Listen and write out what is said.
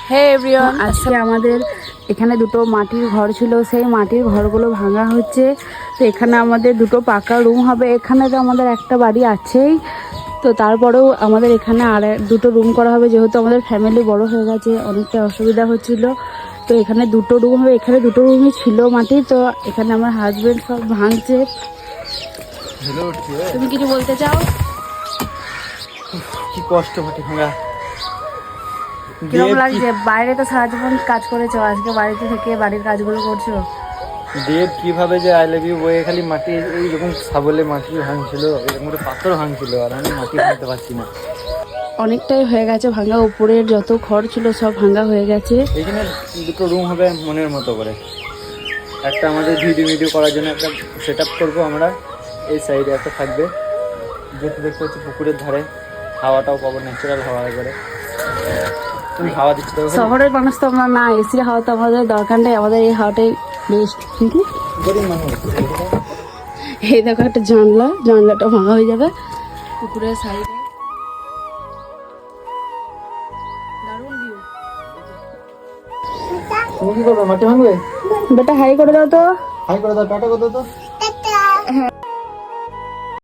হে everyone, আজকে আমাদের এখানে দুটো মাটির ঘর ছিল, সেই মাটির ঘরগুলো ভাঙা হচ্ছে। তো এখানে আমাদের দুটো পাকা রুম হবে। এখানে তো আমাদের একটা বাড়ি আছেই, তো তারপরেও আমাদের এখানে আর দুটো রুম করা হবে, যেহেতু আমাদের ফ্যামিলি বড় হয়ে গেছে, অনেকটা অসুবিধা হচ্ছিল। তো এখানে দুটো রুম হবে। এখানে দুটো রুমই ছিল মাটি, তো এখানে আমার হাজবেন্ড সব ভাঙছে। তুমি কিছু বলতে চাও? কি কষ্ট মাটি ভাঙা। কিরকম লাগছে? বাইরে তো সারা জীবন কাজ করেছো, আজকে বাড়িতে থেকে বাড়ির কাজগুলো করছো। দেব কিভাবে যে আই লাভ ইউ বয়ে খালি মাটি এইরকম সাবলে মাটি ভাঙছিল, এরকম করে পাথর ভাঙছিল, আর আমি মাটি ভাঙতে পারছি না। অনেকটাই হয়ে গেছে ভাঙা, উপরের যত ঘর ছিল সব ভাঙা হয়ে গেছে। এখানে দুটো রুম হবে মনের মতো করে। একটা আমাদের ভিডিও করার জন্য একটা সেট আপ করবো আমরা, এই সাইডে একটা থাকবে, যেহেতু দেখতে হচ্ছে পুকুরের ধারে, হাওয়াটাও পাবো, ন্যাচারাল হাওয়া করে। তুমি হাওয়া দিচ্ছ তো? শহরের মানুষ তো আমরা না, এসি হাওয়া তো আমাদের দরকার নেই, আমাদের এই হাওয়াটাই বেস্ট। কিন্তু গরিব মানুষ। এই দেখো একটা জানলাটা ভাঙা হয়ে যাবে পুকুরের সাইডে। দারুণ ভিউ। তুমি কি করবে? মাটি ভাঙবে? বেটা হাই করে দাও তো। হাই করে দাও, টাটা করে দাও তো। হ্যাঁ।